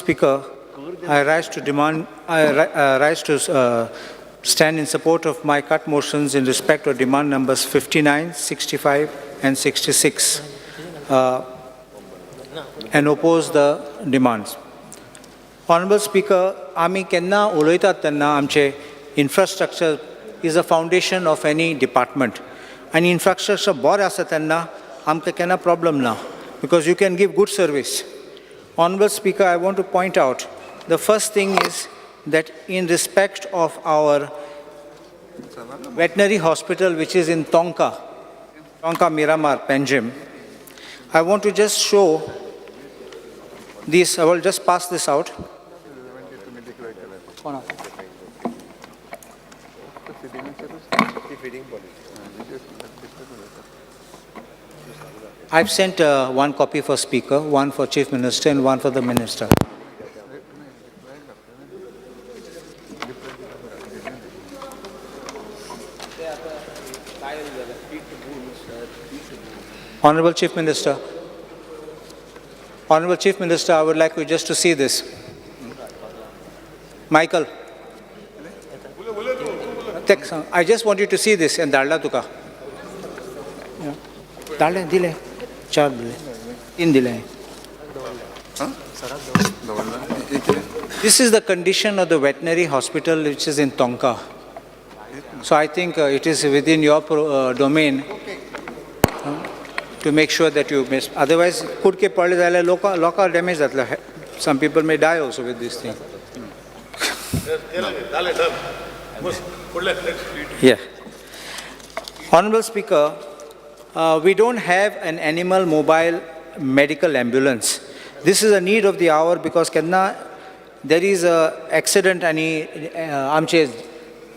Speaker, I rise to stand in support of my cut motions in respect of demand numbers 59, 65 and 66 and oppose the demands. Honorable Speaker, आमी केन्ना उलयतात तेन्ना आमचे infrastructure is a foundation of any department. And infrastructure बरें आसा तेन्ना आमकां केन्ना problem ना, because you can give good service. Honorable Speaker, I want to point out, the first thing is that in respect of our veterinary hospital, which is in Tonka, Miramar, Panjim, I want to just show this. I will just pass this out. I've sent one copy for Speaker, one for Chief Minister and one for the Minister. Honorable Chief Minister, I would like you just to see this. Michael, I just want you to see this and Darla Tuka. Darla, dile. 4 dile. 3 dile. This is the condition of the veterinary hospital which is in Tonka. So I think it is within your domain to make sure that you miss. Otherwise, could ke padle jale local damage that some people may die also with this thing. Yeah. Honorable Speaker, we don't have an animal mobile medical ambulance. This is a need of the hour because there is an accident and amche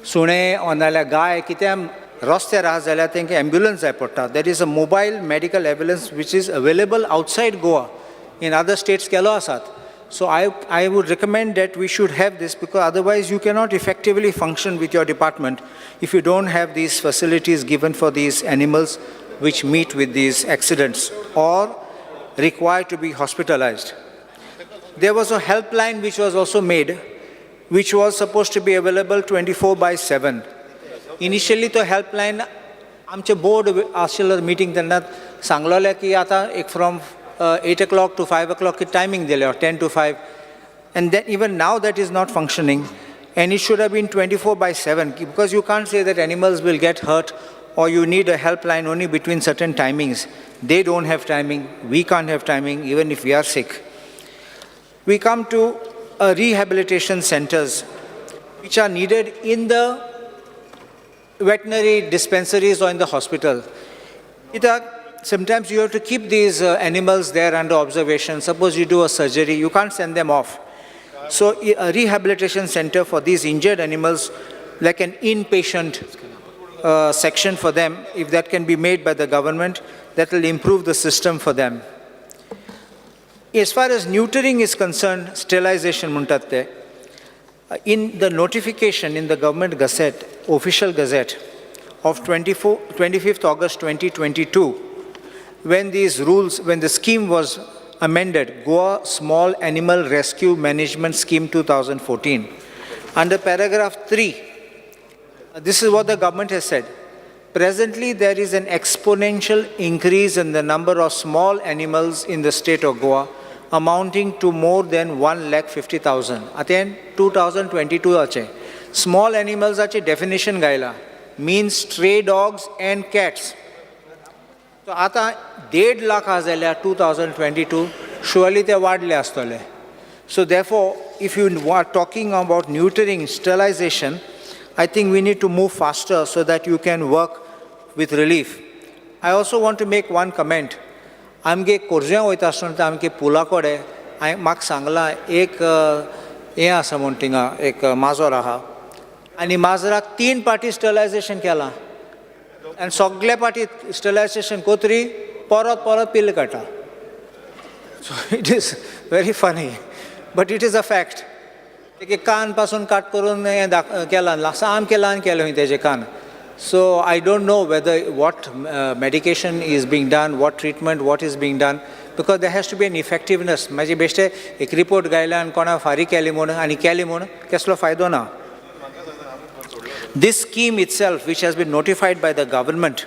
sune onala guy kitam raste raha zala think ambulance jay porta. There is a mobile medical ambulance which is available outside Goa. In other states kelo asat. So I would recommend that we should have this, because otherwise you cannot effectively function with your department if you don't have these facilities given for these animals which meet with these accidents or require to be hospitalized. There was a helpline which was also made, which was supposed to be available 24/7. Initially the helpline, आमचे board आशिल्लो meeting तेन्ना सांगलोले की आता एक from 8 o'clock to 5 o'clock timing दिले, or 10 to 5. And then even now that is not functioning, and it should have been 24/7, because you can't say that animals will get hurt or you need a helpline only between certain timings. They don't have timing, we can't have timing even if we are sick. We come to rehabilitation centers which are needed in the veterinary dispensaries or in the hospital. Sometimes you have to keep these animals there under observation. Suppose you do a surgery, you can't send them off. So a rehabilitation center for these injured animals, like an inpatient section for them, if that can be made by the government, that will improve the system for them. As far as neutering is concerned, sterilization muntatte, in the notification in the government gazette, official gazette of 25th August 2022, when these rules, when the scheme was amended, Goa Small Animal Rescue Management Scheme 2014, under paragraph 3, this is what the government has said. Presently, there is an exponential increase in the number of small animals in the state of Goa, amounting to more than 1,50,000. Aten 2022 ache. Small animals ache definition gaila means stray dogs and cats. So ata 1.5 lakh azalya 2022, surely they wadle astole. So therefore, if you are talking about neutering, sterilization, I think we need to move faster so that you can work with relief. I also want to make one comment. आमगे कोर्ज्या वयता आसतना आमगे पुला कडेन म्हाका सांगला एक हें आसा म्हूण थिंगा एक माजोर आहा आनी माजराक 3 पाटी स्टरलायजेशन केलां आनी सगळे पाटी स्टरलायजेशन कोतरी परत पिल्ल काडटा. So it is very funny but it is a fact. तेगे कान पासून काट करून हें केलां सामकें ल्हान केलें तेजें कान. So I don't know whether what medication is being done, what treatment, what is being done, because there has to be an effectiveness. माझी बेश्टे एक रिपोर्ट गायला आनी कोणा फारी केली म्हूण आनी केली म्हूण कसलो फायदो ना. This scheme itself, which has been notified by the government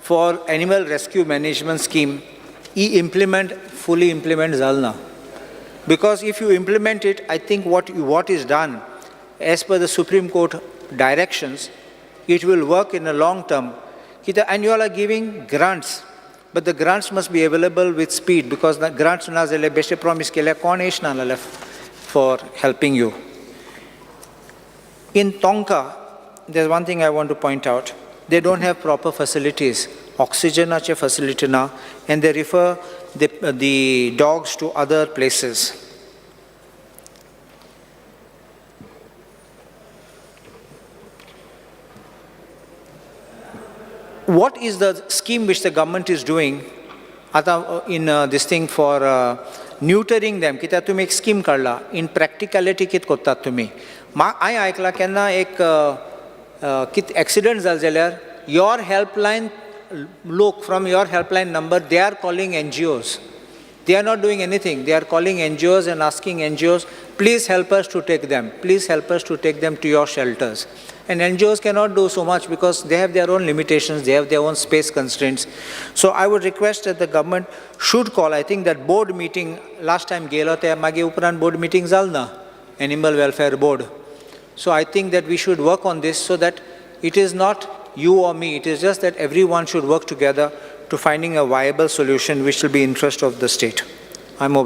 for animal rescue management scheme, fully implement zalna. Because if you implement it, I think what is done, as per the Supreme Court directions, it will work in the long term. And you all are giving grants, but the grants must be available with speed, because the grants na zele best promise kele kon ish na left for helping you. In Tonka, there's one thing I want to point out. They don't have proper facilities. Oxygen facility na, and they refer the dogs to other places. What is the scheme which the government is doing in this thing for neutering them? Kita tumhi ek scheme karla. In practicality kit kottat tumhi. I aikla kenna ek kit accident zal jalyar your helpline. Look, from your helpline number, they are calling NGOs. They are not doing anything. They are calling NGOs and asking NGOs, please help us to take them. Please help us to take them to your shelters. And NGOs cannot do so much because they have their own limitations. They have their own space constraints. So I would request that the government should call, I think that board meeting, last time gelo te mage upran board meeting zalna, Animal Welfare Board. So I think that we should work on this so that it is not you or me, it is just that everyone should work together to finding a viable solution which will be in interest of the state. I'm